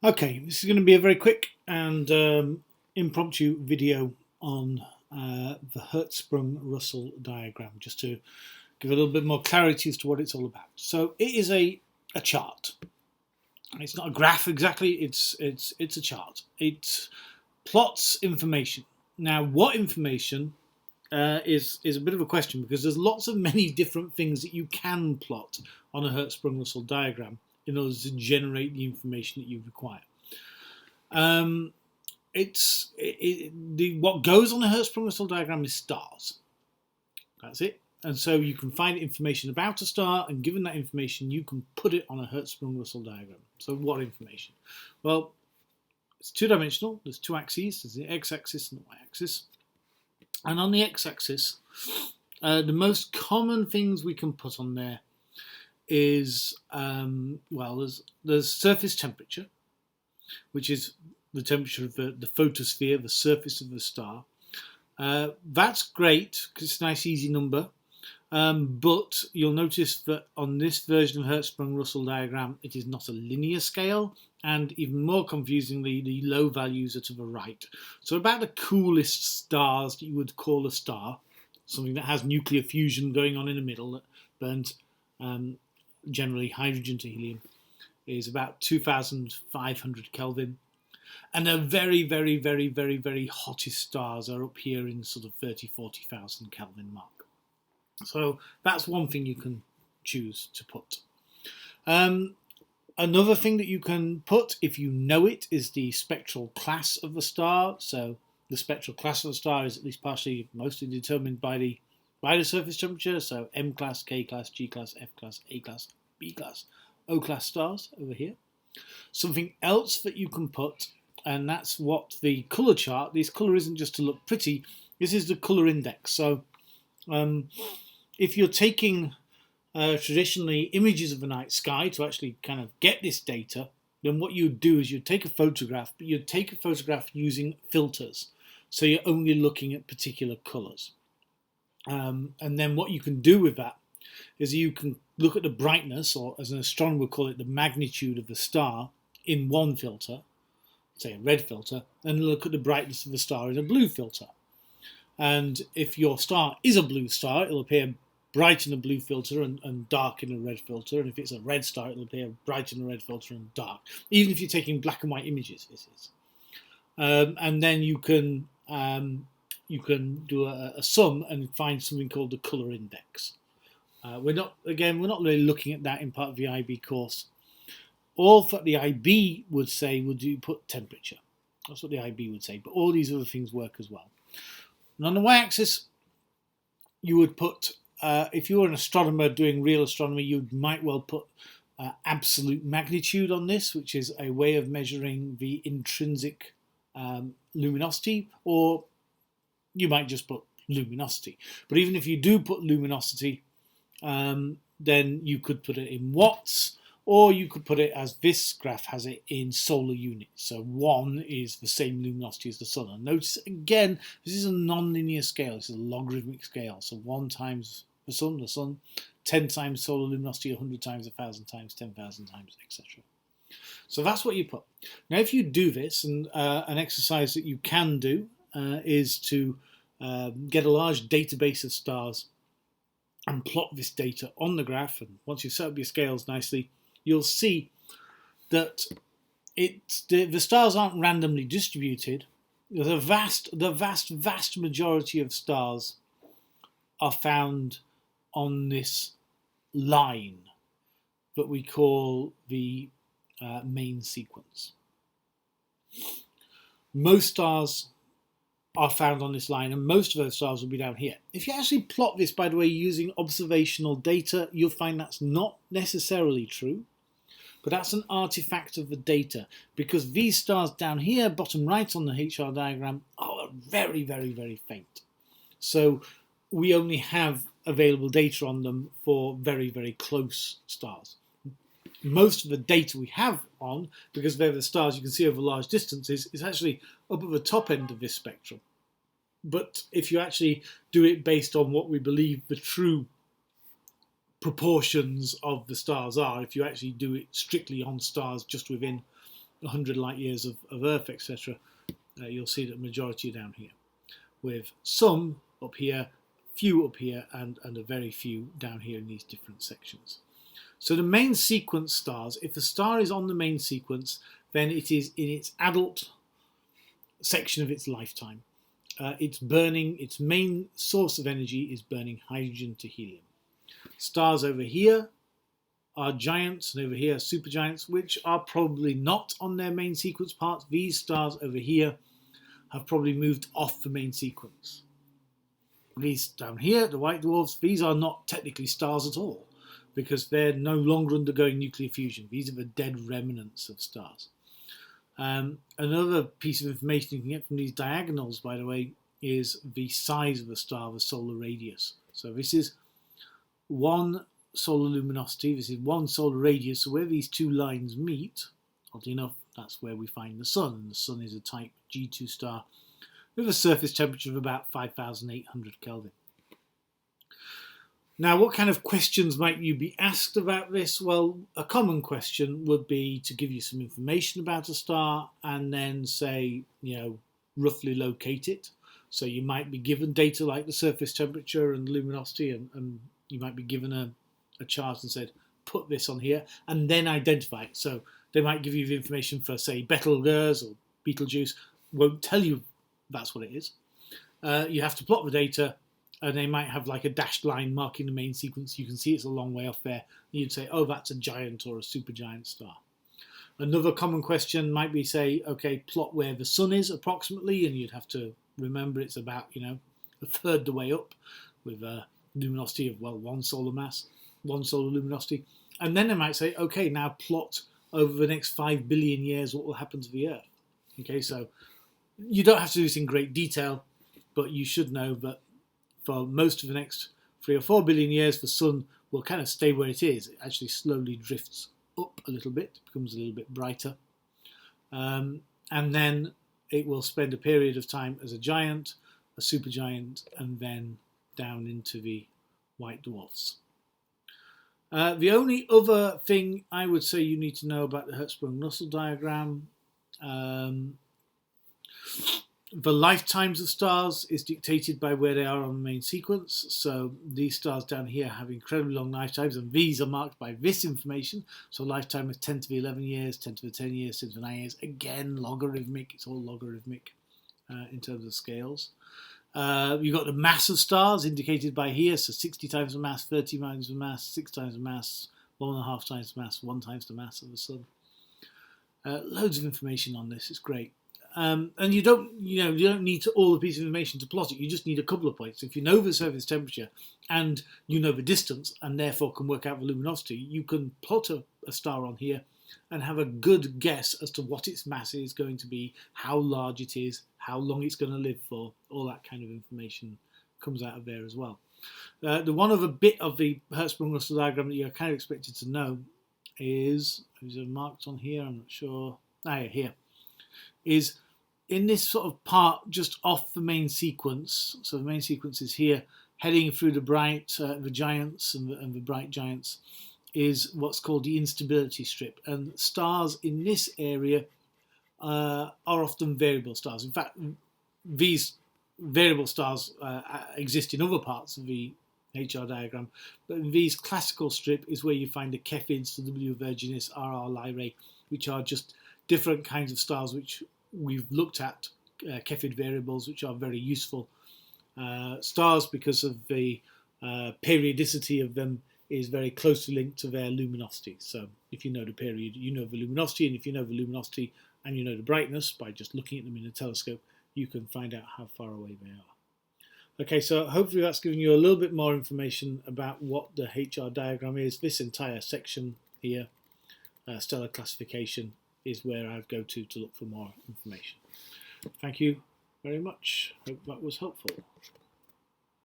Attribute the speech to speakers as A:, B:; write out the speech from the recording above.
A: Okay, this is going to be a very quick and impromptu video on the Hertzsprung-Russell diagram, just to give a little bit more clarity as to what it's all about. So it is a chart. It's not a graph exactly. It's a chart. It plots information. Now, what information is a bit of a question, because there's lots of many different things that you can plot on a Hertzsprung-Russell diagram in order to generate the information that you require. What goes on a Hertzsprung-Russell diagram is stars. That's it. And so you can find information about a star, and given that information, you can put it on a Hertzsprung-Russell diagram. So what information? Well, it's two-dimensional. There's two axes. There's the x-axis and the y-axis. And on the x-axis, the most common things we can put on there is, there's surface temperature, which is the temperature of the photosphere, the surface of the star. That's great because it's a nice easy number, but you'll notice that on this version of Hertzsprung-Russell diagram, it is not a linear scale, and even more confusingly, the low values are to the right. So about the coolest stars that you would call a star, something that has nuclear fusion going on in the middle that burns generally hydrogen to helium, is about 2,500 Kelvin. And the very, very, very, very, very hottest stars are up here in sort of 40,000 Kelvin mark. So that's one thing you can choose to put. Another thing that you can put, if you know it, is the spectral class of the star. So the spectral class of the star is at least mostly determined by the surface temperature. So M class, K class, G class, F class, A class, B class, O class stars over here. Something else that you can put, and that's what the colour chart, this colour isn't just to look pretty, this is the colour index. So if you're taking traditionally images of the night sky to actually kind of get this data, then what you'd do is you'd take a photograph, but you'd take a photograph using filters. So you're only looking at particular colours. And then what you can do with that is you can look at the brightness, or as an astronomer would call it, the magnitude of the star in one filter, say a red filter, and look at the brightness of the star in a blue filter. And if your star is a blue star, it'll appear bright in a blue filter and dark in a red filter. And if it's a red star, it'll appear bright in a red filter and dark. Even if you're taking black and white images, this is. And then you can do a sum and find something called the colour index. We're not really looking at that in part of the IB course. All that the IB would say would you put temperature. That's what the IB would say, but all these other things work as well. And on the y-axis, you would put, if you were an astronomer doing real astronomy, you might well put absolute magnitude on this, which is a way of measuring the intrinsic luminosity, or you might just put luminosity. But even if you do put luminosity, then you could put it in watts, or you could put it, as this graph has it, in solar units. So 1 is the same luminosity as the sun. And notice again, this is a non-linear scale. This is a logarithmic scale. So 1 times the sun, 10 times solar luminosity, 100 times, 1,000 times, 10,000 times, etc. So that's what you put. Now, if you do this, and an exercise that you can do is to get a large database of stars and plot this data on the graph, and once you set up your scales nicely, you'll see that the stars aren't randomly distributed. The vast majority of stars are found on this line that we call the main sequence. Most stars are found on this line, and most of those stars will be down here. If you actually plot this, by the way, using observational data, you'll find that's not necessarily true, but that's an artifact of the data, because these stars down here, bottom right on the HR diagram, are very, very, very faint. So we only have available data on them for very, very close stars. Most of the data we have on, because they're the stars you can see over large distances, is actually up at the top end of this spectrum. But if you actually do it based on what we believe the true proportions of the stars are, if you actually do it strictly on stars just within 100 light years of Earth, etc., you'll see that the majority are down here, with some up here, few up here, and a very few down here in these different sections. So the main sequence stars, if the star is on the main sequence, then it is in its adult section of its lifetime. It's burning, its main source of energy is burning hydrogen to helium. Stars over here are giants, and over here are supergiants, which are probably not on their main sequence parts. These stars over here have probably moved off the main sequence. These down here, the white dwarfs, these are not technically stars at all, because they're no longer undergoing nuclear fusion. These are the dead remnants of stars. Another piece of information you can get from these diagonals, by the way, is the size of the star, the solar radius. So this is one solar luminosity, this is one solar radius, so where these two lines meet, oddly enough, that's where we find the Sun, and the Sun is a type G2 star with a surface temperature of about 5,800 Kelvin. Now, what kind of questions might you be asked about this? Well, a common question would be to give you some information about a star and then say, roughly locate it. So you might be given data like the surface temperature and luminosity, and you might be given a chart and said, put this on here, and then identify it. So they might give you the information for, say, Betelgeuse or Betelgeuse, won't tell you that's what it is. You have to plot the data, and they might have like a dashed line marking the main sequence. You can see it's a long way off there. You'd say, oh, that's a giant or a supergiant star. Another common question might be, say, okay, plot where the Sun is approximately, and you'd have to remember it's about, a third the way up with a luminosity of, well, one solar mass, one solar luminosity. And then they might say, okay, now plot over the next 5 billion years what will happen to the Earth. Okay, so you don't have to do this in great detail, but you should know that for most of the next 3 or 4 billion years, the Sun will kind of stay where it is. It actually slowly drifts up a little bit, becomes a little bit brighter. And then it will spend a period of time as a giant, a supergiant, and then down into the white dwarfs. The only other thing I would say you need to know about the Hertzsprung-Russell diagram, the lifetimes of stars is dictated by where they are on the main sequence. So these stars down here have incredibly long lifetimes, and these are marked by this information. So lifetime is 10 to the 11 years, 10 to the 10 years, 10 to the 9 years. Again, logarithmic. It's all logarithmic in terms of scales. You've got the mass of stars indicated by here. So 60 times the mass, 30 times the mass, 6 times the mass, 1.5 times the mass, 1 times the mass of the Sun. Loads of information on this. It's great. And you don't need all the piece of information to plot it. You just need a couple of points. If you know the surface temperature and you know the distance and therefore can work out the luminosity, you can plot a star on here and have a good guess as to what its mass is going to be, how large it is, how long it's going to live for. All that kind of information comes out of there as well. The one other bit of the Hertzsprung-Russell diagram that you're kind of expected to know is marked on here, I'm not sure. Here is in this sort of part just off the main sequence. So the main sequence is here, heading through the giants and the bright giants, is what's called the Instability Strip. And stars in this area are often variable stars. In fact, these variable stars exist in other parts of the HR diagram, but in these classical strip is where you find the Cepheids, the W Virginis, RR Lyrae, which are just different kinds of stars which we've looked at, Cepheid variables, which are very useful stars because of the periodicity of them is very closely linked to their luminosity. So if you know the period, you know the luminosity, and if you know the luminosity and you know the brightness by just looking at them in a telescope, you can find out how far away they are. Okay, so hopefully that's given you a little bit more information about what the HR diagram is. This entire section here, stellar classification, is where I'd go to look for more information. Thank you very much. Hope that was helpful.